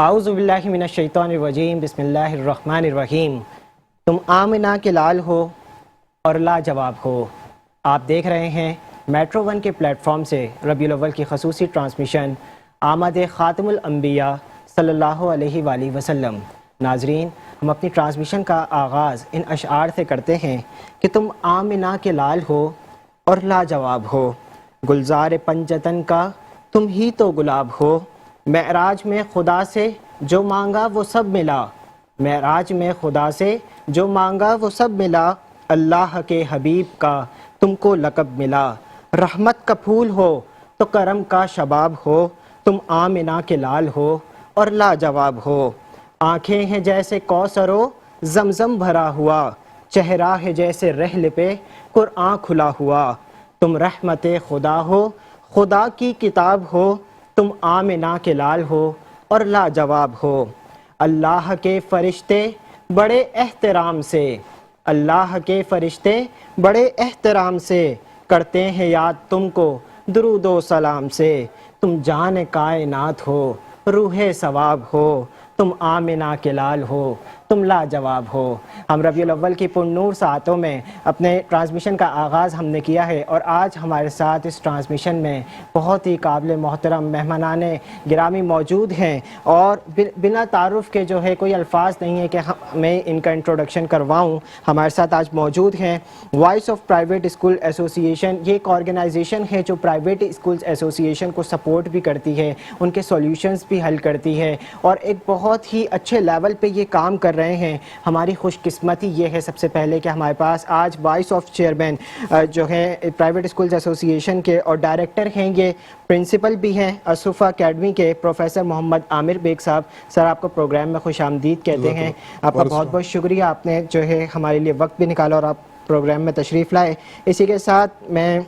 اعوذ باللہ من الشیطان الرجیم بسم اللہ الرحمن الرحیم۔ تم آمنہ کے لال ہو اور لاجواب ہو۔ آپ دیکھ رہے ہیں میٹرو ون کے پلیٹ فارم سے ربیع الاول کی خصوصی ٹرانسمیشن آمد خاتم الانبیاء صلی اللہ علیہ وآلہ وسلم۔ ناظرین، ہم اپنی ٹرانسمیشن کا آغاز ان اشعار سے کرتے ہیں کہ تم آمنہ کے لال ہو اور لاجواب ہو، گلزار پنجتن کا تم ہی تو گلاب ہو، معراج میں خدا سے جو مانگا وہ سب ملا، معراج میں خدا سے جو مانگا وہ سب ملا، اللہ کے حبیب کا تم کو لقب ملا، رحمت کا پھول ہو تو کرم کا شباب ہو، تم آمنہ کے لال ہو اور لاجواب ہو، آنکھیں ہیں جیسے کوثر و زمزم بھرا ہوا، چہرہ ہے جیسے رحل پہ قرآن کھلا ہوا، تم رحمت خدا ہو خدا کی کتاب ہو، تم آمنہ کے لال ہو اور لاجواب ہو، اللہ کے فرشتے بڑے احترام سے، اللہ کے فرشتے بڑے احترام سے کرتے ہیں یاد تم کو درود و سلام سے، تم جان کائنات ہو روح ثواب ہو، تم آمنہ کے لال ہو تم لاجواب ہو۔ ہم ربیع الاول کی پرنور ساعتوں میں اپنے ٹرانسمیشن کا آغاز ہم نے کیا ہے، اور آج ہمارے ساتھ اس ٹرانسمیشن میں بہت ہی قابل محترم مہمانان گرامی موجود ہیں، اور بنا تعارف کے جو ہے کوئی الفاظ نہیں ہے کہ میں ان کا انٹروڈکشن کرواؤں۔ ہمارے ساتھ آج موجود ہیں وائس آف پرائیویٹ اسکول ایسوسی ایشن۔ یہ ایک آرگنائزیشن ہے جو پرائیویٹ اسکولز ایسوسی ایشن کو سپورٹ بھی کرتی ہے، ان کے سولوشنز بھی حل کرتی ہے، اور ایک بہت ہی اچھے لیول پہ یہ کام کر رہے ہیں۔ ہماری خوش قسمتی یہ ہے سب سے پہلے کہ ہمارے پاس آج وائس آف چیئرمین جو ہیں پرائیویٹ اسکولز ایسوسی ایشن کے، اور ڈائریکٹر ہیں یہ، پرنسپل بھی ہیں اصوفہ اکیڈمی کے، پروفیسر محمد عامر بیگ صاحب۔ سر، آپ کو پروگرام میں خوش آمدید کہتے ہیں۔ آپ کا بہت بہت شکریہ، آپ نے جو ہے ہمارے لیے وقت بھی نکالا اور آپ پروگرام میں تشریف لائے۔ اسی کے ساتھ میں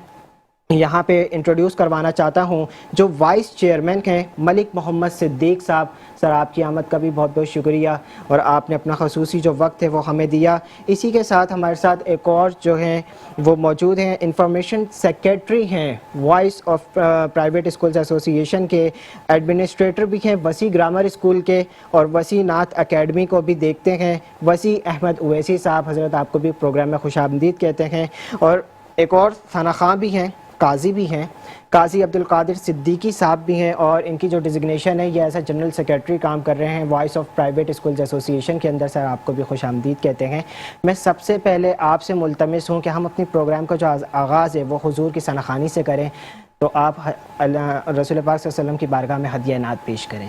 یہاں پہ انٹروڈیوس کروانا چاہتا ہوں جو وائس چیئرمین ہیں، ملک محمد صدیق صاحب۔ سر، آپ کی آمد کا بھی بہت بہت شکریہ، اور آپ نے اپنا خصوصی جو وقت ہے وہ ہمیں دیا۔ اسی کے ساتھ ہمارے ساتھ ایک اور جو ہیں وہ موجود ہیں، انفارمیشن سیکریٹری ہیں وائس آف پرائیویٹ اسکولز ایسوسی ایشن کے، ایڈمنسٹریٹر بھی ہیں وسیع گرامر اسکول کے، اور وسیع نعت اکیڈمی کو بھی دیکھتے ہیں، وسیع احمد اویسی صاحب۔ حضرت، آپ کو بھی پروگرام میں خوش آمدید کہتے ہیں۔ اور ایک اور ثنا خاں بھی ہیں، قاضی بھی ہیں، قاضی عبدالقادر صدیقی صاحب بھی ہیں، اور ان کی جو ڈیزگنیشن ہے یہ ایز اے جنرل سیکریٹری کام کر رہے ہیں وائس آف پرائیویٹ اسکولز ایسوسی ایشن کے اندر۔ سر، آپ کو بھی خوش آمدید کہتے ہیں۔ میں سب سے پہلے آپ سے ملتمس ہوں کہ ہم اپنی پروگرام کا جو آغاز ہے وہ حضور کی ثنا خوانی سے کریں، تو آپ رسول پاک صلی اللہ علیہ وسلم کی بارگاہ میں ہدیہ نعت پیش کریں۔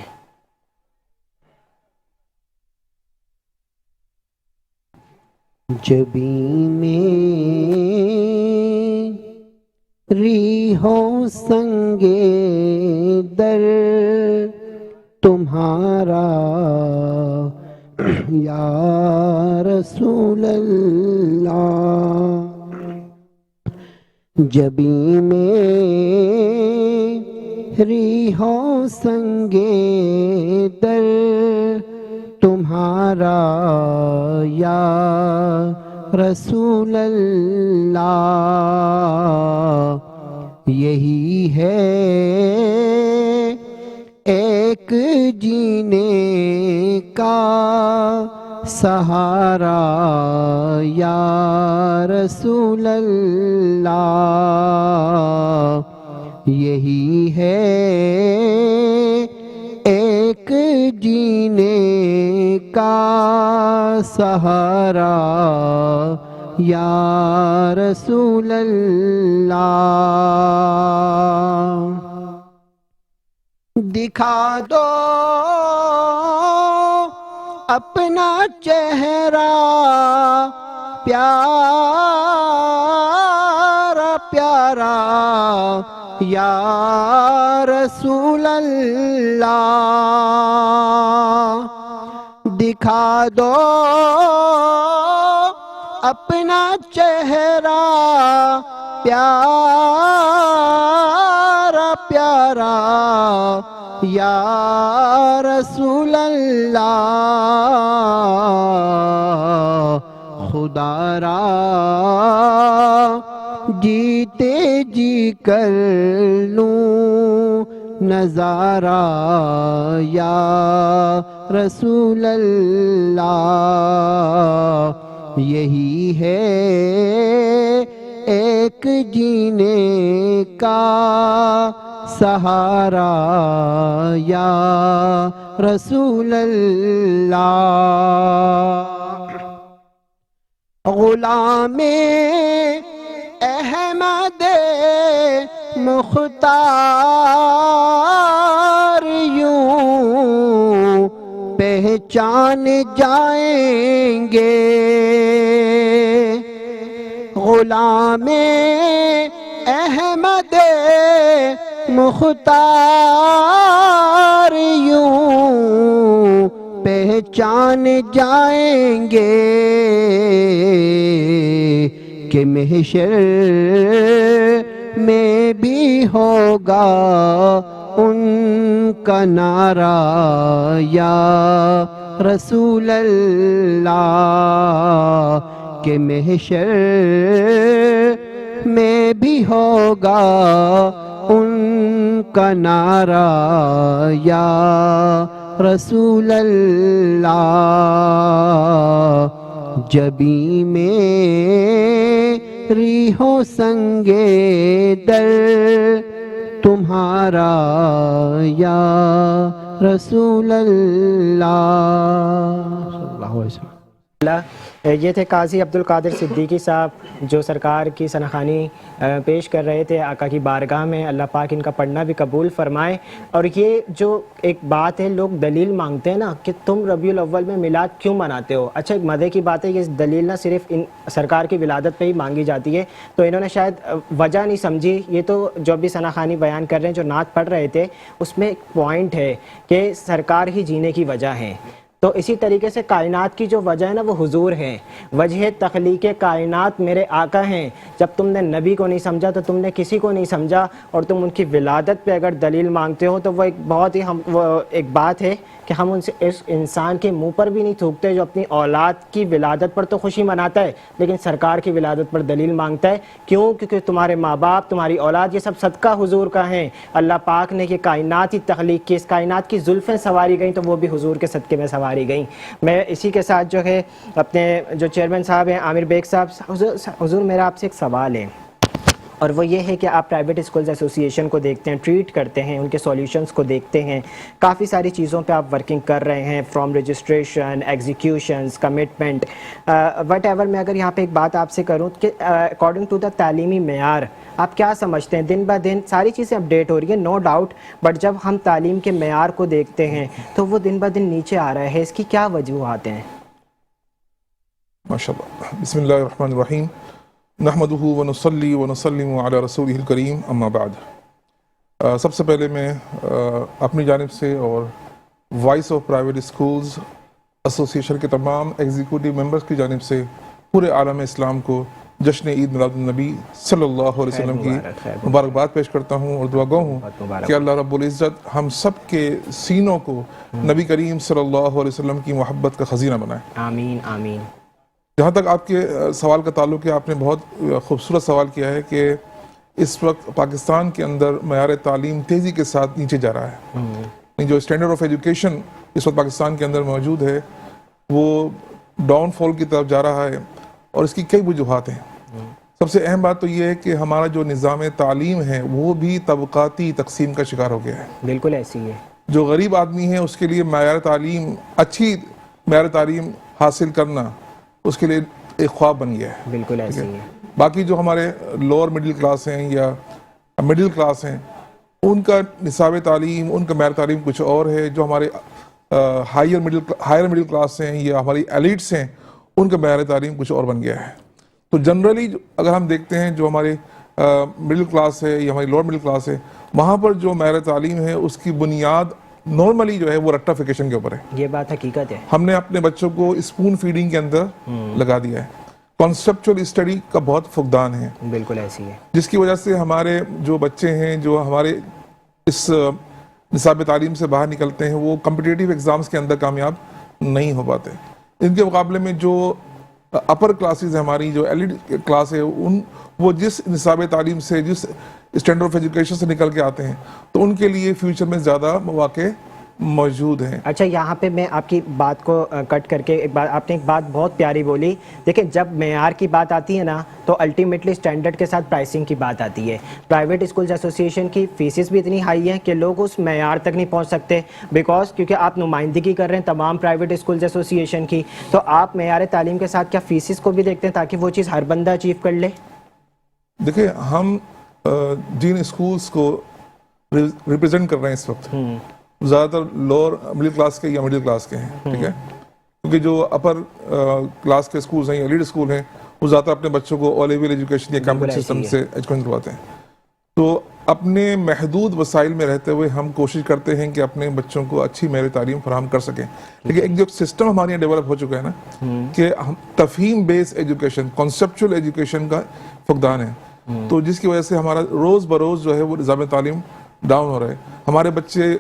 جبیں میں ریحوں سنگے در تمہارا یا رسول اللہ، جبیں میں ریحوں سنگے در تمہارا یا رسول اللہ، یہی ہے ایک جینے کا سہارا یا رسول اللہ، یہی ہے ایک جینے کا سہارا یا رسول اللہ، دکھا دو اپنا چہرہ پیارا پیارا یا رسول اللہ، دکھا دو اپنا چہرہ پیارا پیارا یا رسول اللہ، خدا را جیتے جی کر لوں نظارہ یا رسول اللہ، یہی ہے ایک جینے کا سہارا یا رسول اللہ۔ غلام احمد مختار یوں پہچان جائیں گے، غلام احمد مختار یوں پہچان جائیں گے کہ محشر میں بھی ہوگا ان کا نعرہ یا رسول اللہ، کہ محشر میں بھی ہوگا ان کا نعرہ یا رسول اللہ، جبیں میری ہو سنگے در تمہارا یا رسول اللہ صلی اللہ علیہ وسلم۔ یہ تھے قاضی عبدالقادر صدیقی صاحب جو سرکار کی ثناخوانی پیش کر رہے تھے آقا کی بارگاہ میں۔ اللہ پاک ان کا پڑھنا بھی قبول فرمائے۔ اور یہ جو ایک بات ہے، لوگ دلیل مانگتے ہیں نا کہ تم ربیع الاول میں میلاد کیوں مناتے ہو، اچھا ایک مزے کی بات ہے، یہ دلیل نہ صرف ان سرکار کی ولادت پہ ہی مانگی جاتی ہے، تو انہوں نے شاید وجہ نہیں سمجھی۔ یہ تو جو بھی ثناخوانی بیان کر رہے ہیں، جو نعت پڑھ رہے تھے، اس میں ایک پوائنٹ ہے کہ سرکار ہی جینے کی وجہ ہے۔ تو اسی طریقے سے کائنات کی جو وجہ ہے نا وہ حضور ہیں، وجہ تخلیق کائنات میرے آقا ہیں۔ جب تم نے نبی کو نہیں سمجھا تو تم نے کسی کو نہیں سمجھا، اور تم ان کی ولادت پہ اگر دلیل مانگتے ہو تو وہ ایک بہت ہی وہ ایک بات ہے کہ ہم ان سے اس انسان کے منہ پر بھی نہیں تھوکتے جو اپنی اولاد کی ولادت پر تو خوشی مناتا ہے لیکن سرکار کی ولادت پر دلیل مانگتا ہے۔ کیوں؟ کیونکہ تمہارے ماں باپ، تمہاری اولاد، یہ سب صدقہ حضور کا ہیں۔ اللہ پاک نے یہ کائنات ہی تخلیق کی، اس کائنات کی زلفیں سواری گئیں تو وہ بھی حضور کے صدقے میں سواری گئیں۔ میں اسی کے ساتھ جو ہے اپنے جو چیئرمین صاحب ہیں عامر بیگ صاحب، حضور میرا آپ سے ایک سوال ہے، اور وہ یہ ہے کہ آپ پرائیویٹ اسکولز ایسوسی ایشن کو دیکھتے ہیں، ٹریٹ کرتے ہیں، ان کے سولیوشنز کو دیکھتے ہیں، کافی ساری چیزوں پہ آپ ورکنگ کر رہے ہیں، from registration, executions, commitment, whatever. میں اگر یہاں پہ ایک بات آپ سے کروں کہ اکارڈنگ ٹو دا تعلیمی معیار آپ کیا سمجھتے ہیں؟ دن بہ دن ساری چیزیں اپڈیٹ ہو رہی ہیں، نو ڈاؤٹ، بٹ جب ہم تعلیم کے معیار کو دیکھتے ہیں تو وہ دن بہ دن نیچے آ رہا ہے، اس کی کیا وجوہات ہیں؟ ماشاء اللہ، بسم اللہ الرحمن الرحیم، نحمدہ ونصلی ونسلم علی رسولہ الکریم، اما بعد۔ سب سے پہلے میں اپنی جانب سے اور وائس آف پرائیویٹ اسکولز ایسوسی ایشن کے تمام ایگزیکٹو ممبرز کی جانب سے پورے عالم اسلام کو جشن عید میلاد النبی صلی اللہ علیہ وسلم کی مبارکباد پیش کرتا ہوں اور دعا گو ہوں کہ اللہ رب العزت ہم سب کے سینوں کو نبی کریم صلی اللہ علیہ وسلم کی محبت کا خزینہ بنائے۔ آمین آمین۔ جہاں تک آپ کے سوال کا تعلق ہے، آپ نے بہت خوبصورت سوال کیا ہے کہ اس وقت پاکستان کے اندر معیار تعلیم تیزی کے ساتھ نیچے جا رہا ہے۔ جو اسٹینڈرڈ آف ایجوکیشن اس وقت پاکستان کے اندر موجود ہے وہ ڈاؤن فال کی طرف جا رہا ہے، اور اس کی کئی وجوہات ہیں۔ سب سے اہم بات تو یہ ہے کہ ہمارا جو نظام تعلیم ہے وہ بھی طبقاتی تقسیم کا شکار ہو گیا ہے۔ بالکل ایسی ہے۔ جو غریب آدمی ہے اس کے لیے معیار تعلیم، اچھی معیار تعلیم حاصل کرنا اس کے لیے ایک خواب بن گیا ہے۔ بالکل ایسی ہے۔ باقی جو ہمارے لوور مڈل کلاس ہیں یا مڈل کلاس ہیں، ان کا نصاب تعلیم، ان کا معیار تعلیم کچھ اور ہے۔ جو ہمارے ہائر مڈل کلاس ہیں یا ہماری ایلیٹس ہیں، ان کا معیار تعلیم کچھ اور بن گیا ہے۔ تو جنرلی اگر ہم دیکھتے ہیں جو ہمارے مڈل کلاس ہے یا ہماری لوور مڈل کلاس ہے، وہاں پر جو معیار تعلیم ہے اس کی بنیاد نارملی جو ہے وہ رٹیفیکیشن کے اوپر ہے۔ یہ بات حقیقت ہے۔ ہم نے اپنے بچوں کو اسپون فیڈنگ کے اندر لگا دیا ہے، کانسیپچول اسٹڈی کا بہت فقدان ہے۔ بالکل ایسی ہے۔ جس کی وجہ سے ہمارے جو بچے ہیں جو ہمارے اس نصاب تعلیم سے باہر نکلتے ہیں وہ کمپٹیٹیو ایگزامز کے اندر کامیاب نہیں ہو پاتے۔ ان کے مقابلے میں جو اپر کلاسز ہماری جو ایلیٹ کلاس ہے وہ جس نصاب تعلیم سے جس اسٹینڈرڈ آف ایجوکیشن سے نکل کے آتے ہیں تو ان کے لیے فیوچر میں زیادہ مواقع موجود ہیں. اچھا یہاں پہ میں آپ کی بات کو کٹ کر کے آپ نے ایک بات بہت پیاری بولی. دیکھیں جب معیار کی بات آتی ہے نا تو الٹیمیٹلی اسٹینڈرڈ کے ساتھ پرائسنگ کی بات آتی ہے. پرائیویٹ اسکولز ایسوسیشن کی فیسز بھی اتنی ہائی ہیں کہ لوگ اس معیار تک نہیں پہنچ سکتے بیکاز کیونکہ آپ نمائندگی کر رہے ہیں تمام پرائیویٹ اسکولز ایسوسیشن کی, تو آپ معیار تعلیم کے ساتھ کیا فیسز کو بھی دیکھتے ہیں تاکہ وہ چیز ہر بندہ اچیو کر لے؟ دیکھیں ہم جن اسکولز کو ریپرزینٹ کر رہے ہیں اس وقت زیادہ تر لوور مڈل کلاس کے یا مڈل کلاس کے ہیں, ٹھیک ہے, کیونکہ جو اپر کلاس کے اسکولز ہیں یا لیڈ اسکول ہیں وہ زیادہ اپنے بچوں کو او لیول ایجوکیشن یا کیمبرج سسٹم سے ایجوکیشن کرواتے ہیں. تو اپنے محدود وسائل میں رہتے ہوئے ہم کوشش کرتے ہیں کہ اپنے بچوں کو اچھی معیاری تعلیم فراہم کر سکیں. لیکن ایک جو سسٹم ہمارے یہاں ڈیولپ ہو چکا ہے نا کہ ہم تفہیم بیس ایجوکیشن کانسیپچول ایجوکیشن کا فقدان ہے, تو جس کی وجہ سے ہمارا روز بروز جو ہے وہ نظام تعلیم ڈاؤن ہو رہا ہے. ہمارے بچے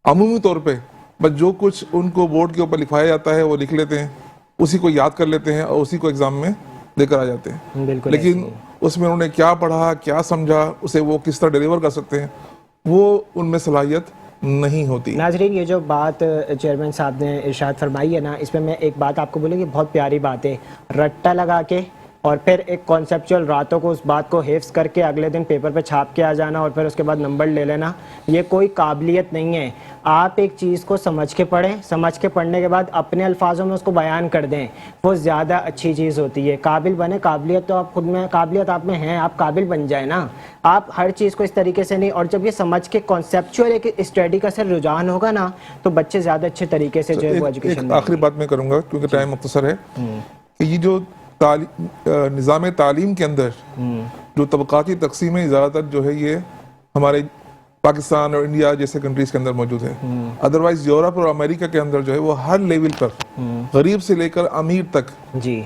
عمومی طور پہ بس جو کچھ ان کو بورڈ کے اوپر لکھوایا جاتا ہے وہ لکھ لیتے ہیں, اسی کو یاد کر لیتے ہیں اور اسی کو ایگزام میں لے کر آ جاتے ہیں. لیکن اس میں انہوں نے کیا پڑھا, کیا سمجھا, اسے وہ کس طرح ڈیلیور کر سکتے ہیں, وہ ان میں صلاحیت نہیں ہوتی. ناظرین یہ جو بات چیئرمین صاحب نے ارشاد فرمائی ہے نا, اس میں ایک بات آپ کو بولوں گی بہت پیاری بات ہے. رٹا لگا کے اور پھر ایک کانسیپچول راتوں کو اس بات کو حفظ کر کے اگلے دن پیپر پہ چھاپ کے آ جانا اور پھر اس کے بعد نمبر لے لینا, یہ کوئی قابلیت نہیں ہے. آپ ایک چیز کو سمجھ کے پڑھیں, سمجھ کے پڑھنے کے بعد اپنے الفاظوں میں اس کو بیان کر دیں, وہ زیادہ اچھی چیز ہوتی ہے. قابل بنے, قابلیت تو آپ خود میں, قابلیت آپ میں ہے, آپ قابل بن جائیں نا. آپ ہر چیز کو اس طریقے سے نہیں, اور جب یہ سمجھ کے کانسیپچول ایک اسٹڈی کا سر رجحان ہوگا نا تو بچے زیادہ اچھے طریقے سے جو ہے وہ ایجوکیشن. آخری بات میں کروں گا کیونکہ ٹائم مختصر ہے کہ یہ جو نظام تعلیم کے اندر جو طبقاتی تقسیم ہے زیادہ تر جو ہے یہ ہمارے پاکستان اور انڈیا جیسے کنٹریز کے اندر موجود ہے. ادروائز یورپ اور امریکہ کے اندر جو ہے وہ ہر لیول پر غریب سے لے کر امیر تک, جی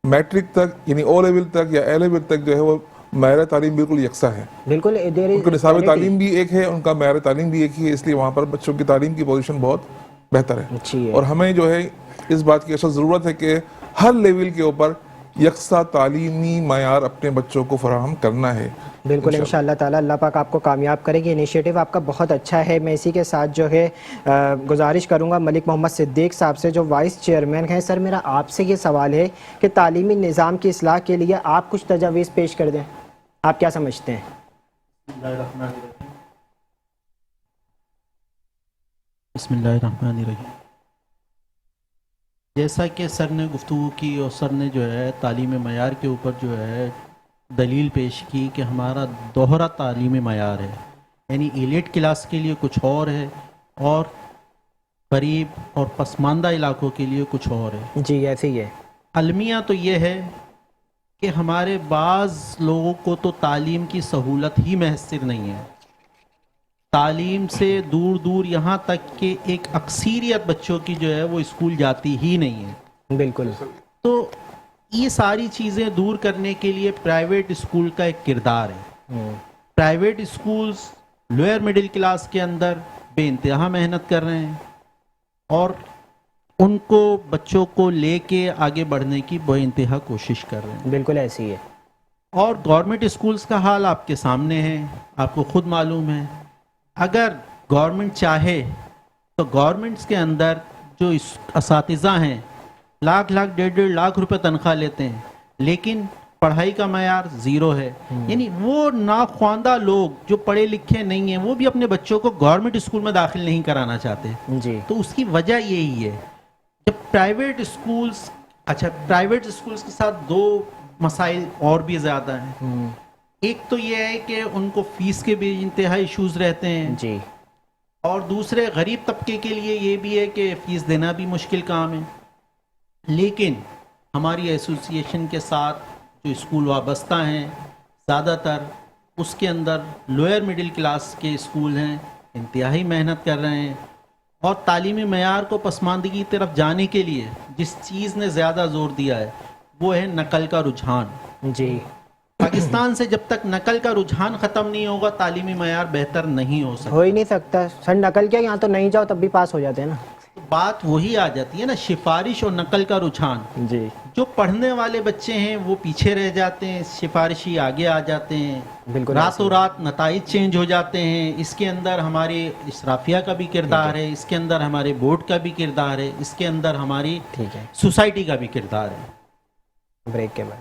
میٹرک تک یعنی او لیول تک یا اے لیول تک جو ہے وہ معیار تعلیم بالکل یکساں ہے. بالکل ان کا نصاب تعلیم بھی ایک ہے, ان کا معیار تعلیم بھی ایک ہی ہے, اس لیے وہاں پر بچوں کی تعلیم کی پوزیشن بہت بہتر ہے. اور ہمیں جو ہے اس بات کی اصل ضرورت ہے کہ ہر لیول کے اوپر یکساں تعلیمی معیار اپنے بچوں کو فراہم کرنا ہے. بالکل انشاءاللہ تعالی اللہ پاک آپ کو کامیاب کرے گی. انیشیٹو آپ کا بہت اچھا ہے. میں اسی کے ساتھ جو ہے گزارش کروں گا ملک محمد صدیق صاحب سے جو وائس چیئرمین ہیں. سر میرا آپ سے یہ سوال ہے کہ تعلیمی نظام کی اصلاح کے لیے آپ کچھ تجاویز پیش کر دیں, آپ کیا سمجھتے ہیں؟ بسم اللہ الرحمن الرحیم. جیسا کہ سر نے گفتگو کی اور سر نے جو ہے تعلیم معیار کے اوپر جو ہے دلیل پیش کی کہ ہمارا دوہرا تعلیمی معیار ہے, یعنی ایلیٹ کلاس کے لیے کچھ اور ہے اور غریب اور پسماندہ علاقوں کے لیے کچھ اور ہے. جی ایسے ہی ہے. المیہ تو یہ ہے کہ ہمارے بعض لوگوں کو تو تعلیم کی سہولت ہی میسر نہیں ہے. تعلیم سے دور دور یہاں تک کہ ایک اکثریت بچوں کی جو ہے وہ اسکول جاتی ہی نہیں ہے. بالکل. تو یہ ساری چیزیں دور کرنے کے لیے پرائیویٹ اسکول کا ایک کردار ہے. Private schools lower middle class کے اندر بے انتہا محنت کر رہے ہیں اور ان کو بچوں کو لے کے آگے بڑھنے کی بے انتہا کوشش کر رہے ہیں. بالکل ایسی ہے. اور گورنمنٹ اسکولز کا حال آپ کے سامنے ہے, آپ کو خود معلوم ہے. اگر گورنمنٹ چاہے تو گورنمنٹس کے اندر جو اساتذہ ہیں لاکھ لاکھ 1.5 لاکھ روپے تنخواہ لیتے ہیں لیکن پڑھائی کا معیار زیرو ہے. یعنی وہ ناخواندہ لوگ جو پڑھے لکھے نہیں ہیں وہ بھی اپنے بچوں کو گورنمنٹ اسکول میں داخل نہیں کرانا چاہتے. جی. تو اس کی وجہ یہی ہے. جب پرائیویٹ اسکولز, اچھا پرائیویٹ اسکولز کے ساتھ دو مسائل اور بھی زیادہ ہیں. ایک تو یہ ہے کہ ان کو فیس کے بھی انتہائی ایشوز رہتے ہیں. جی. اور دوسرے غریب طبقے کے لیے یہ بھی ہے کہ فیس دینا بھی مشکل کام ہے. لیکن ہماری ایسوسیشن کے ساتھ جو اسکول وابستہ ہیں زیادہ تر اس کے اندر لوئر مڈل کلاس کے اسکول ہیں, انتہائی محنت کر رہے ہیں. اور تعلیمی معیار کو پسماندگی کی طرف جانے کے لیے جس چیز نے زیادہ زور دیا ہے وہ ہے نقل کا رجحان. جی. پاکستان سے جب تک نقل کا رجحان ختم نہیں ہوگا تعلیمی معیار بہتر نہیں ہو سکتا. ہو ہی نہیں سکتا سر. نقل کیا, یہاں تو نہیں جاؤ تب بھی پاس ہو جاتے ہیں نا. بات وہی آ جاتی ہے نا، سفارش اور نقل کا رجحان. جی جو پڑھنے والے بچے ہیں وہ پیچھے رہ جاتے ہیں، سفارشی آگے آ جاتے ہیں، بالکل راتوں رات نتائج چینج ہو جاتے ہیں. اس کے اندر ہمارے اشرافیہ کا بھی کردار ہے، اس کے اندر ہمارے بورڈ کا بھی کردار ہے، اس کے اندر ہماری ٹھیک ہے. سوسائٹی کا بھی کردار ہے. بریک کے بعد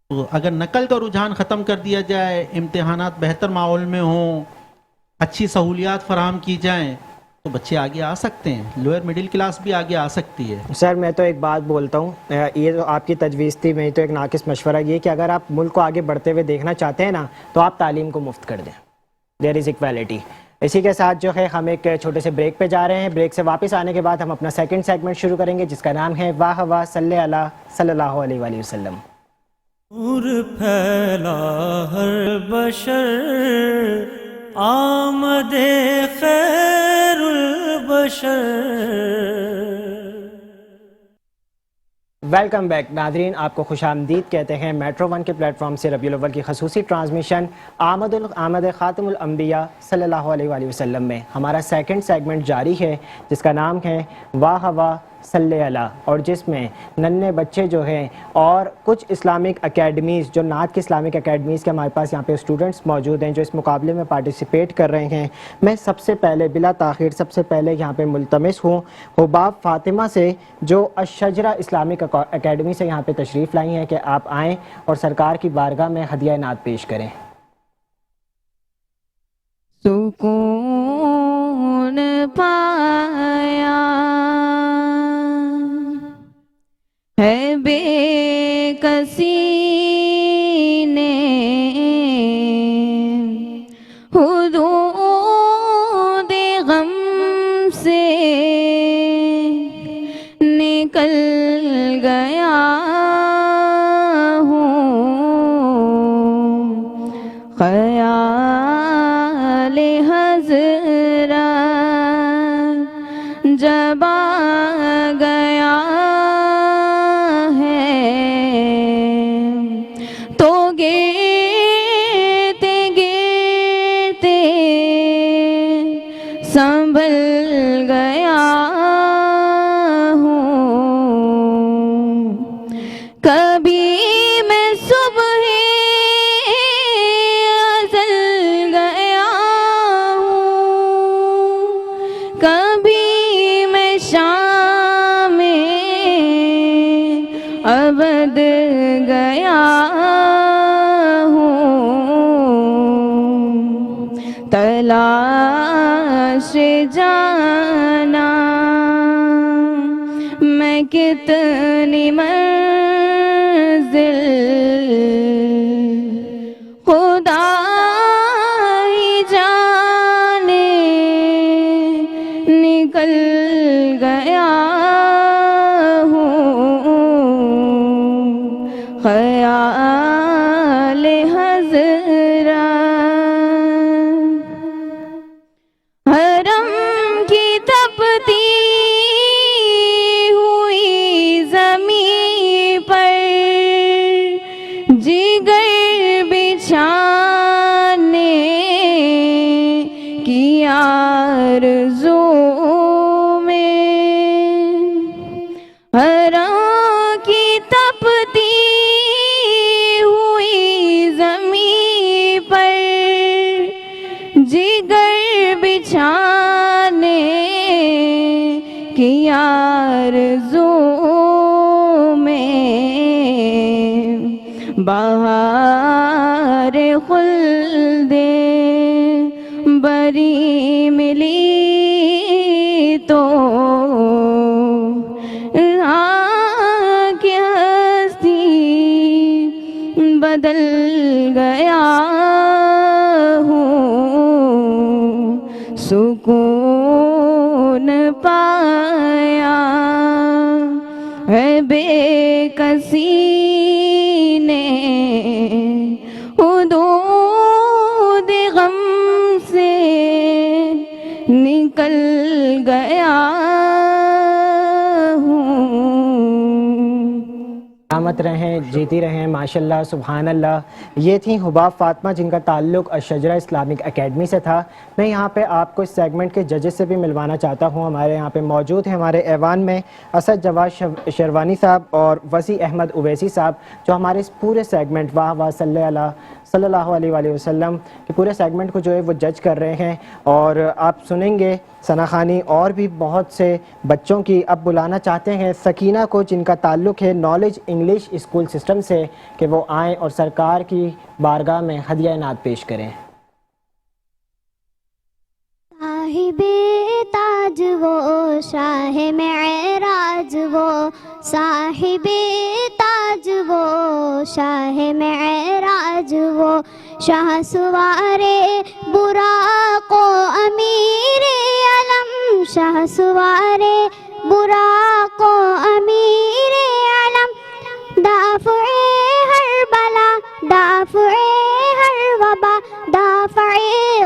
تو اگر نقل کا رجحان ختم کر دیا جائے، امتحانات بہتر ماحول میں ہوں، اچھی سہولیات فراہم کی جائیں، تو بچے آگے آ سکتے ہیں. لوئر مڈل کلاس بھی آگے آ سکتی ہے. سر میں تو ایک بات بولتا ہوں، یہ جو آپ کی تجویز تھی، میں تو ایک ناقص مشورہ یہ کہ اگر آپ ملک کو آگے بڑھتے ہوئے دیکھنا چاہتے ہیں نا تو آپ تعلیم کو مفت کر دیں. دیر از اکویلٹی. اسی کے ساتھ جو ہے ہم ایک چھوٹے سے بریک پہ جا رہے ہیں. بریک سے واپس آنے کے بعد ہم اپنا سیکنڈ سیگمنٹ شروع کریں گے جس کا نام ہے واہ واہ صلی اللہ صلی اللہ علیہ وآلہ وسلم. نور پھیلا ہر بشر، آمد خیر البشر. ویلکم بیک ناظرین، آپ کو خوش آمدید کہتے ہیں میٹرو ون کے پلیٹ فارم سے ربیع الاول کی خصوصی ٹرانسمیشن آمد خاتم الانبیاء صلی اللہ علیہ وآلہ وسلم میں ہمارا سیکنڈ سیگمنٹ جاری ہے جس کا نام ہے واہ واہ صلی اللہ، اور جس میں ننھے بچے جو ہیں اور کچھ اسلامک اکیڈمیز، جو نعت کی اسلامک اکیڈمیز کے ہمارے پاس یہاں پہ اسٹوڈنٹس موجود ہیں جو اس مقابلے میں پارٹیسپیٹ کر رہے ہیں. میں سب سے پہلے بلا تاخیر یہاں پہ ملتمس ہوں حباب فاطمہ سے جو الشجرہ اسلامک اکیڈمی سے یہاں پہ تشریف لائی ہیں کہ آپ آئیں اور سرکار کی بارگاہ میں ہدیہ نعت پیش کریں. سکون پایا ہے بے کسی نے، حدود غم سے نکل گیا ہوں، خیال حضرت جب آ گیا ہے تو گرتے گرتے سنبھل گیا ہوں. کبھی میں صبح ازل گیا ہوں، کبھی میں شام ابد گیا ہوں. تلاش جانا میں کتنی منزل خدا ہی جانے نکل گیا ہوں، خیال حضرت حرم کی تپتی ہوئی زمین پر جگر بچھانے کی آرزو میں، حرم کی تپتی ہوئی زمین پر جگر بچھانے کی آرزو میں، بہار خلد بری ملی تو کہ ہستی بدل گیا ہوں، سکون پایا ہے بے کسی نے، حدود غم سے نکل گیا ہوں. علامت سلامت رہیں، جیتی رہیں ماشاءاللہ سبحان اللہ۔ یہ تھیں حباب فاطمہ جن کا تعلق الشجرہ اسلامک اکیڈمی سے تھا۔ میں یہاں پہ آپ کو اس سیگمنٹ کے ججز سے بھی ملوانا چاہتا ہوں۔ ہمارے یہاں پہ موجود ہیں ہمارے ایوان میں اسد جواد شیروانی صاحب اور وسیع احمد اویسی صاحب، جو ہمارے اس پورے سیگمنٹ واہ واہ صلی اللہ علیہ وآلہ وسلم کے پورے سیگمنٹ کو جو ہے وہ جج کر رہے ہیں۔ اور آپ سنیں گے ثنا خانی اور بھی بہت سے بچوں کی اب بلانا چاہتے ہیں سکینہ کو، جن کا تعلق ہے نالج انگلش اسکول سسٹم سے، کہ وہ آئیں اور سرکار کی بارگاہ میں ہدیہ نعت پیش کریں۔ صاحب تاج وہ شاہ معراج وہ، صاحب تاج وہ شاہ معراج وہ، شاہ سوارے براق و امیر علم، شاہ سوارے براق و امیر علم، دافع ہر بلا دافع ہر وبا، دافع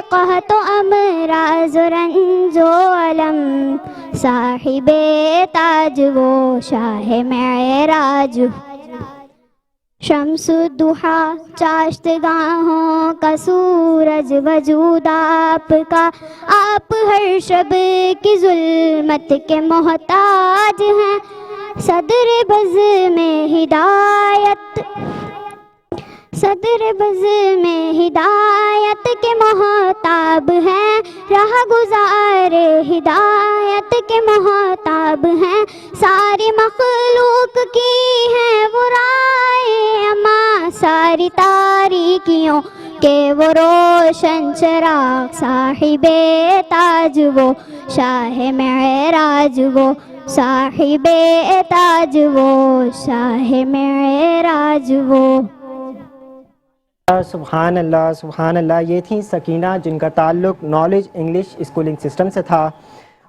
قحط و امراض و رنج و علم، صاحب تاج وہ شاہ معراج۔ شمس الضحیٰ چاشت گاہوں کا سورج وجود آپ کا، آپ ہر شب کی ظلمت کے محتاج ہیں، صدر بز میں ہدایت، صدر بز میں ہدایت کے محتاب ہیں، راہ گزار ہدایت کے محتاب ہیں، ساری مخلوق کی ہے وہ رائے اما، ساری تاریکیوں کے وہ روشن چراغ، صاحب تاج وہ شاہ معراج وہ، صاحب تاج وہ شاہ معراج وہ۔ سبحان اللہ سبحان اللہ۔ یہ تھیں سکینہ جن کا تعلق نالج انگلش اسکولنگ سسٹم سے تھا۔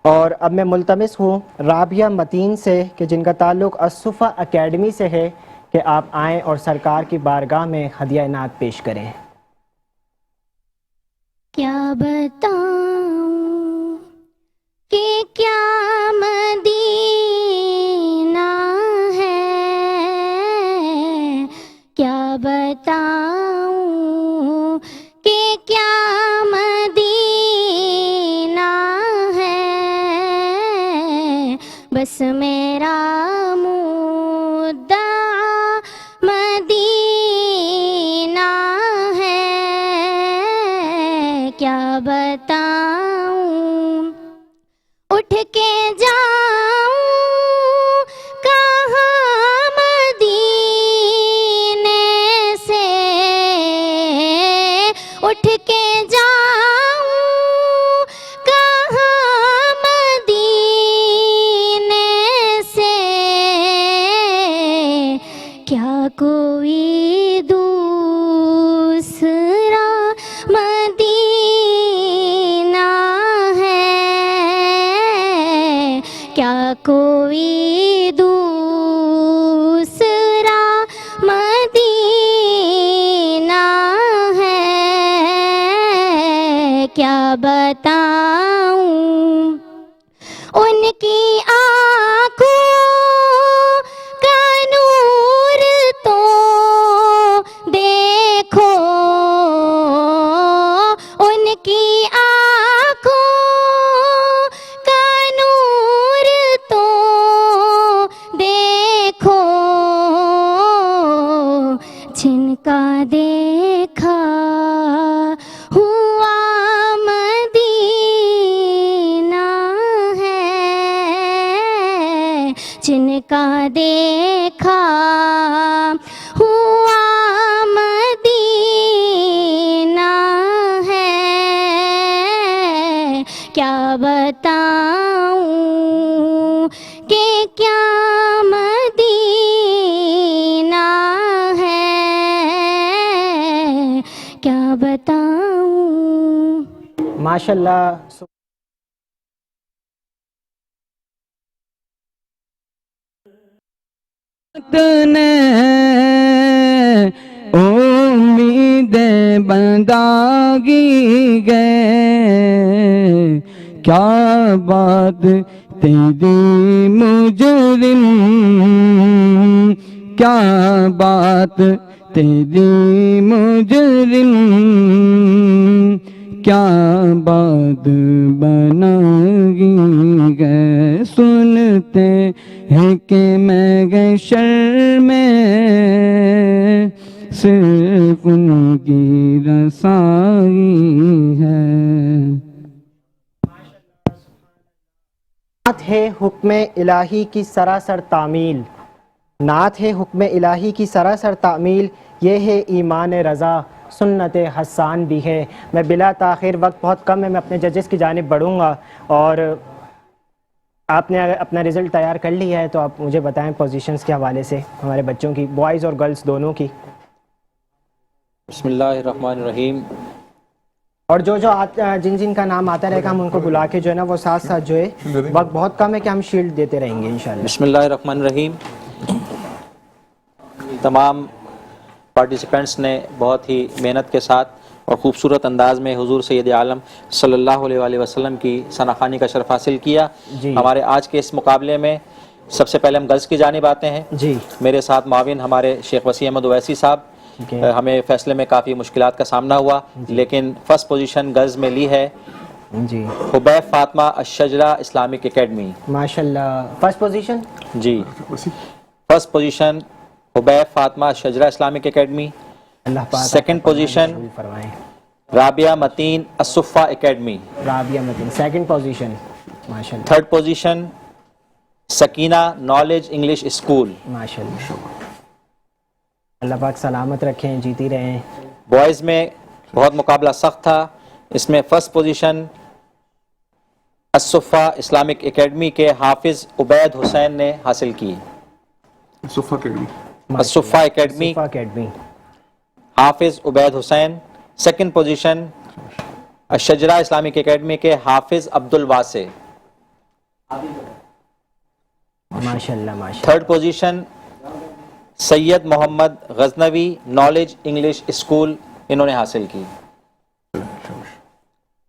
اور اب میں ملتمس ہوں رابعہ متین سے کہ جن کا تعلق الصفا اکیڈمی سے ہے، کہ آپ آئیں اور سرکار کی بارگاہ میں ہدیہ نعت پیش کریں۔ کیا بتاؤں کہ کیا مدینہ ہے، کیا بتاؤں کہ کیا مدینہ ہے، بس میرا مدعا مدینہ ہے، کیا بتاؤں اٹھ کے جاؤں کہاں مدینے سے، اٹھ کے جاؤں کہاں مدینے سے، کیا کوئی دوسرا مدینہ ہے، کیا کوئی دوسرا مدینہ ہے، کیا بتاؤں ان کی آنکھوں کا نور تو دیکھو، ان کی آنکھوں کا نور تو دیکھو، جن کا دیکھا ہوا مدینہ ہے، جن کا دیکھا ہوا مدینہ ہے، کیا بتاؤں کہ کیا مدینہ ہے، کیا بتاؤں۔ ماشاءاللہ نے امید بنداگی گئے، کیا بات تیری مجرم کیا بات تیری مجرم، کیا بات بنائی ہے، سنتے ہیں کہ محشر میں صرف ان کی رسائی ہے۔ نعت ہے حکم الہی کی سراسر تعمیل، نعت ہے حکم الہی کی سراسر تعمیل، یہ ہے ایمان رضا سنت حسان بھی ہے۔ میں بلا تاخیر، وقت بہت کم ہے، میں اپنے ججز کی جانب بڑھوں گا، اور آپ نے اگر اپنا رزلٹ تیار کر لیا ہے تو آپ مجھے بتائیں پوزیشنز کے حوالے سے ہمارے بچوں کی، بوائز اور گرلز دونوں کی۔ بسم اللہ الرحمن الرحیم۔ اور جو جن جن کا نام آتا رہے گا ہم ان کو بلا کے جو ہے نا وہ ساتھ ساتھ جو ہے، وقت بہت کم ہے کہ ہم شیلڈ دیتے رہیں گے انشاءاللہ۔ بسم اللہ الرحمن الرحیم۔ تمام پارٹیسپینٹس نے بہت ہی محنت کے ساتھ اور خوبصورت انداز میں حضور سید عالم صلی اللہ علیہ وآلہ وسلم کی ثناخوانی کا شرف حاصل کیا۔ جی ہمارے آج کے اس مقابلے میں سب سے پہلے ہم گرلز کی جانب آتے ہیں۔ جی میرے ساتھ معاون ہمارے شیخ وسیع احمد اویسی صاحب، ہمیں فیصلے میں کافی مشکلات کا سامنا ہوا، لیکن فرسٹ پوزیشن گرلز میں لی ہے جی حبیب فاطمہ الشجرہ اسلامک اکیڈمی۔ ماشاءاللہ، فرسٹ پوزیشن جی فرسٹ پوزیشن حبیب فاطمہ الشجرہ اسلامک اکیڈمی۔ اللہ پاک سیکنڈ پوزیشن فرمائیں، رابعہ متین الصفہ اکیڈمی۔ رابعہ متین سیکنڈ پوزیشن، ماشاءاللہ third position Sakina knowledge English school. ماشاءاللہ، اللہ پاک سلامت رکھیں، جیتی رہیں۔ بوائز میں بہت مقابلہ سخت تھا، اس میں فرسٹ پوزیشن الصفہ اسلامک اکیڈمی کے حافظ عبید حسین نے حاصل کی۔ صفہ اکیڈمی، الصفہ اکیڈمی صفہ اکیڈمی، حافظ عبید حسین۔ سیکنڈ پوزیشن الشجرہ اسلامک اکیڈمی کے حافظ عبد الواسع۔ ماشاءاللہ ماشاءاللہ۔ تھرڈ پوزیشن سید محمد غزنوی نالج انگلش اسکول، انہوں نے حاصل کی۔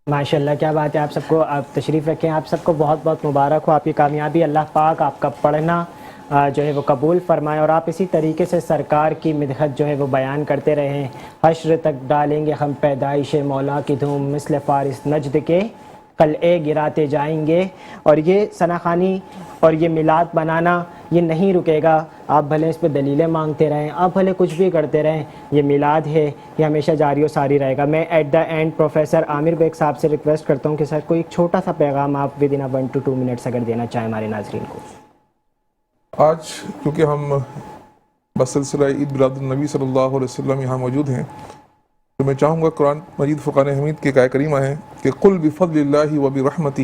ماشاءاللہ، کیا بات ہے، آپ سب کو، آپ تشریف رکھیں، آپ سب کو بہت بہت مبارک ہو، آپ کی کامیابی اللہ پاک آپ کا پڑھنا جو ہے وہ قبول فرمائے، اور آپ اسی طریقے سے سرکار کی مدحت جو ہے وہ بیان کرتے رہیں۔ حشر تک ڈالیں گے ہم پیدائش مولا کی دھوم، مثل فارس نجد کے قلعے گراتے جائیں گے۔ اور یہ ثناخوانی اور یہ میلاد بنانا یہ نہیں رکے گا، آپ بھلے اس پہ دلیلیں مانگتے رہیں، آپ بھلے کچھ بھی کرتے رہیں، یہ میلاد ہے یہ ہمیشہ جاری و ساری رہے گا۔ میں at the end professor Aamir Baig صاحب سے ریکویسٹ کرتا ہوں کہ سر کوئی ایک چھوٹا سا پیغام آپ ود ان 1 to 2 منٹس اگر دینا چاہیں ہمارے ناظرین کو۔ آج کیونکہ ہم بسلسلہ عید میلاد النبی صلی اللہ علیہ وسلم یہاں موجود ہیں، تو میں چاہوں گا قرآن مجید فرقان حمید کی ایک آیہ کریمہ ہے کہ قل بفضل اللہ وبرحمتہ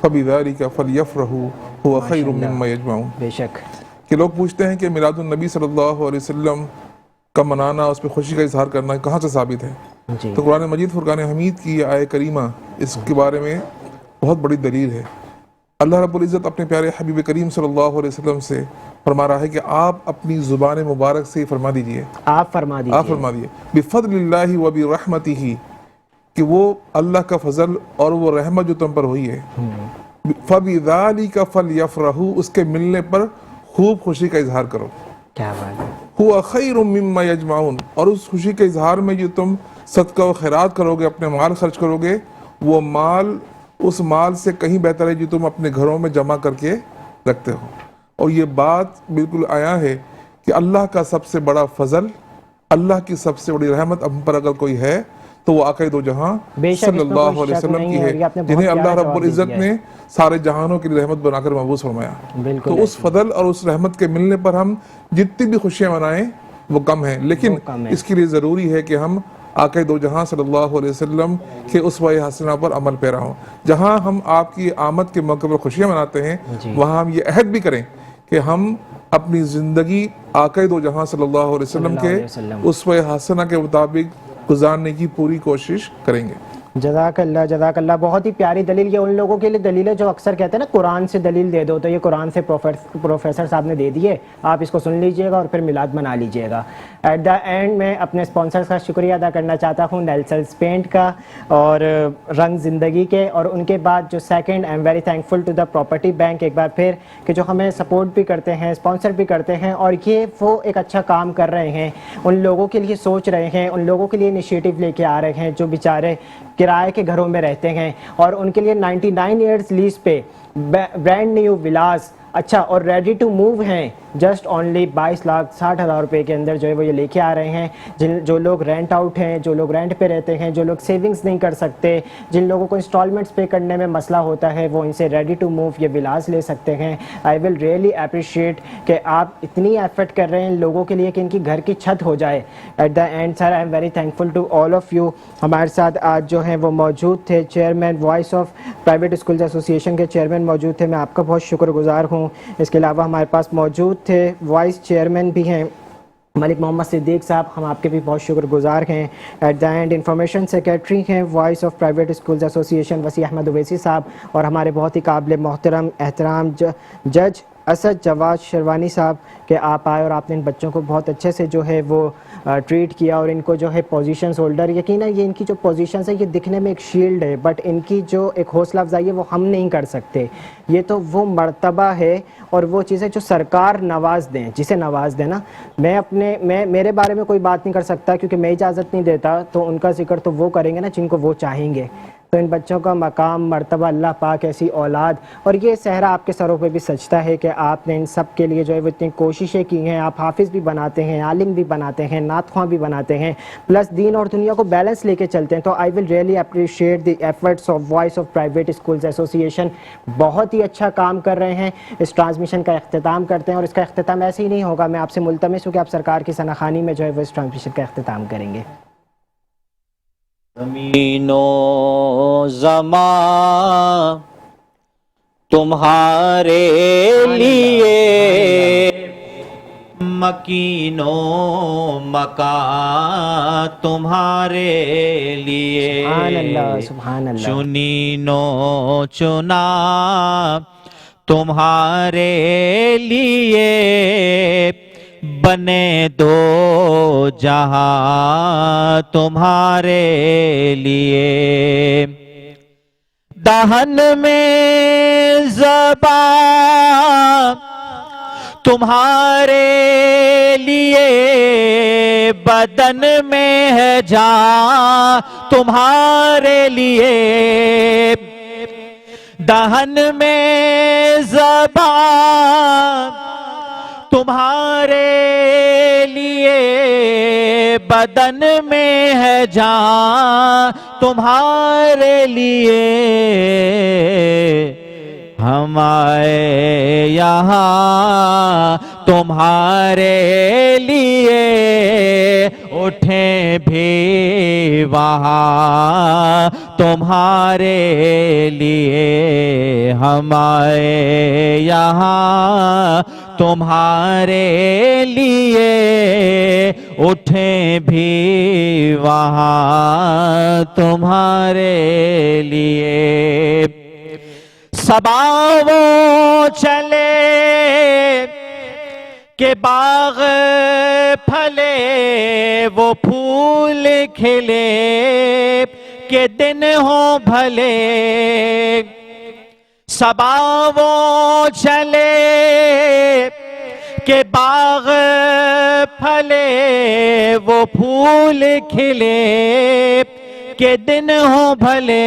فبذلک فلیفرحوا هو خیر مما یجمعون۔ بے شک، کہ لوگ پوچھتے ہیں کہ میلاد النبی صلی اللہ علیہ وسلم کا منانا، اس پہ خوشی کا اظہار کرنا کہاں سے ثابت ہے؟ جی تو قرآن مجید فرقان حمید کی یہ آیہ کریمہ اس کے بارے میں بہت بڑی دلیل ہے۔ اللہ رب العزت اپنے پیارے حبیب کریم صلی اللہ علیہ وسلم سے فرما رہا ہے کہ آپ اپنی زبان مبارک سے فرما دیجئے، آپ فرما دیجیے بفضل اللہ وبرحمتہ، کہ وہ اللہ کا فضل اور وہ رحمت جو تم پر ہوئی ہے، فبذالک فلیفرحوا، اس کے ملنے پر خوب خوشی کا اظہار کرو، کیا بات ہے، هو خیر مما یجمعون، اور اس خوشی کے اظہار میں جو تم صدقہ و خیرات کرو گے، اپنے مال خرچ کرو گے، وہ مال اس مال سے کہیں بہتر ہے جو تم اپنے گھروں میں جمع کر کے رکھتے ہو۔ اور یہ بات بالکل آیا ہے کہ اللہ کا سب سے بڑا فضل، اللہ کی سب سے بڑی رحمت ہم پر اگر کوئی ہے تو وہ آقا دو جہاں بے شک، صلی اس میں اللہ کوئی علیہ شک وسلم نہیں کی ہے، اور یہ آپ ہے، نے بہت جنہیں اللہ پیارا رب جواب العزت دیا نے ہے۔ سارے جہانوں کی رحمت بنا کر مبعوث فرمایا۔ بالکل تو اس فضل اور اس رحمت کے ملنے پر ہم جتنی بھی خوشیاں منائیں وہ کم ہیں، لیکن وہ کم ہیں۔ اس کے لیے ضروری ہے کہ ہم آقا دو جہاں صلی اللہ علیہ وسلم کے اسوہ حسنہ پر عمل پیرا ہوں۔ جہاں ہم آپ کی آمد کے موقع پر خوشیاں مناتے ہیں، وہاں ہم یہ عہد بھی کریں کہ ہم اپنی زندگی آقا دو جہاں صلی اللہ علیہ وسلم کے اسوہ حسنہ کے مطابق گزارنے کی پوری کوشش کریں گے۔ جزاک اللہ. بہت ہی پیاری دلیل. یہ ان لوگوں کے لیے دلیل ہے جو اکثر کہتے ہیں نا قرآن سے دلیل دے دو, تو یہ قرآن سے پروفیسر صاحب نے دے دیے, آپ اس کو سن لیجئے گا اور پھر میلاد منا لیجئے گا. ایٹ دا اینڈ میں اپنے اسپانسرز کا شکریہ ادا کرنا چاہتا ہوں, نیلسنز پینٹ کا اور رنگ زندگی کے, اور ان کے بعد جو second I am very thankful to the property bank ایک بار پھر, کہ جو ہمیں سپورٹ بھی کرتے ہیں, اسپانسر بھی کرتے ہیں, اور یہ وہ ایک اچھا کام کر رہے ہیں, ان لوگوں کے لیے سوچ رہے ہیں, ان لوگوں کے لیے انیشیٹو لے کے آ رہے ہیں جو بیچارے کرائے کے گھروں میں رہتے ہیں, اور ان کے لیے 99 ایئرز لیز پہ برانڈ نیو ولاز اچھا اور ریڈی ٹو موو ہیں, جسٹ اونلی 22,60,000 روپے کے اندر جو ہے وہ یہ لے کے آ رہے ہیں. جو لوگ رینٹ آؤٹ ہیں, جو لوگ رینٹ پہ رہتے ہیں, جو لوگ سیونگز نہیں کر سکتے, جن لوگوں کو انسٹالمنٹس پے کرنے میں مسئلہ ہوتا ہے, وہ ان سے ریڈی ٹو موو یہ ولاز لے سکتے ہیں. آئی ول ریئلی اپریشیٹ کہ آپ اتنی ایفرٹ کر رہے ہیں ان لوگوں کے لیے کہ ان کی گھر کی چھت ہو جائے. At the end sir I am very thankful to all of you. ہمارے ساتھ آج جو ہیں وہ موجود تھے chairman vice of private schools association کے چیئرمین موجود تھے, میں آپ کا بہت شکر گزار ہوں. اس کے علاوہ ہمارے پاس موجود تھے وائس چیئرمین بھی ہیں ملک محمد صدیق صاحب, ہم آپ کے بھی بہت شکر گزار ہیں. At the end information secretary ہیں voice of private schools association Wasi Ahmed Owaisi صاحب, اور ہمارے بہت ہی قابل محترم احترام جج اسد جواد شروانی صاحب, کہ آپ آئے اور آپ نے ان بچوں کو بہت اچھے سے جو ہے وہ ٹریٹ کیا, اور ان کو جو ہے پوزیشنز ہولڈر, یقیناً یہ ان کی جو پوزیشنز ہے یہ دکھنے میں ایک شیلڈ ہے, بٹ ان کی جو ایک حوصلہ افزائی ہے وہ ہم نہیں کر سکتے. یہ تو وہ مرتبہ ہے اور وہ چیز ہے جو سرکار نواز دیں, جسے نواز دیں نا. میں میرے بارے میں کوئی بات نہیں کر سکتا کیونکہ میں اجازت نہیں دیتا, تو ان کا ذکر تو وہ کریں گے نا جن کو وہ چاہیں گے. تو ان بچوں کا مقام مرتبہ اللہ پاک ایسی اولاد, اور یہ صحرا آپ کے سروں پہ بھی سجتا ہے کہ آپ نے ان سب کے لیے جو ہے وہ اتنی کوششیں کی ہیں. آپ حافظ بھی بناتے ہیں, عالم بھی بناتے ہیں, نعت خواں بھی بناتے ہیں, پلس دین اور دنیا کو بیلنس لے کے چلتے ہیں. تو I will really appreciate the efforts of voice of private schools association. بہت ہی اچھا کام کر رہے ہیں. اس ٹرانسمیشن کا اختتام کرتے ہیں, اور اس کا اختتام ایسے ہی نہیں ہوگا, میں آپ سے ملتمس ہوں کہ آپ سرکار کی ثناخوانی میں جو ہے وہ اس ٹرانسمیشن کا اختتام کریں گے. زمین و زمان تمہارے لیے, مکین و مکان تمہارے لیے, سبحان اللہ سبحان اللہ. چنین و چنا تمہارے لیے, بنے دو جہاں تمہارے لیے. دہن میں زبان تمہارے لیے, بدن میں ہے جان تمہارے لیے. دہن میں زبان تمہارے لیے, بدن میں ہے جان تمہارے لیے. ہم آئے یہاں تمہارے لیے, اٹھیں بھی وہاں تمہارے لیے. ہم آئے یہاں تمہارے لیے, اٹھیں بھی وہاں تمہارے لیے. صبا وہ چلے کہ باغ پھلے, وہ پھول کھلے کہ دن ہوں بھلے. صبا وہ چلے کہ باغ پھلے, وہ پھول کھلے کہ دن ہوں بھلے.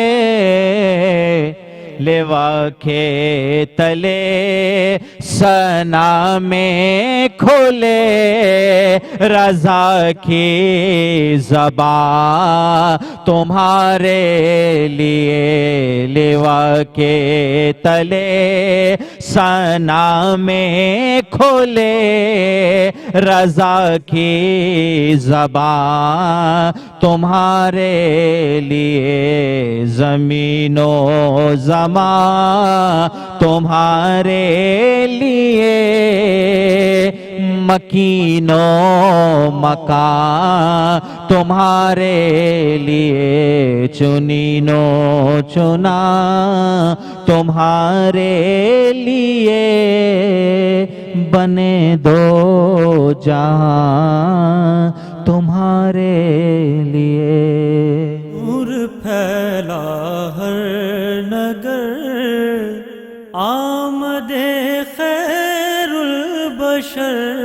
لیوا کے تلے ثنا میں کھلے, رضا کی زبان تمہارے لیے. لیوا کے تلے ثنا میں کھلے, رضا کی زبان تمہارے لیے. زمین و زمان تمہارے لیے, مکین و مکان تمہارے لیے چنینو چنا تمہارے لیے بنے دو جہاں تمہارے لیے نور پھیلا ہر نگر آمد خیر البشر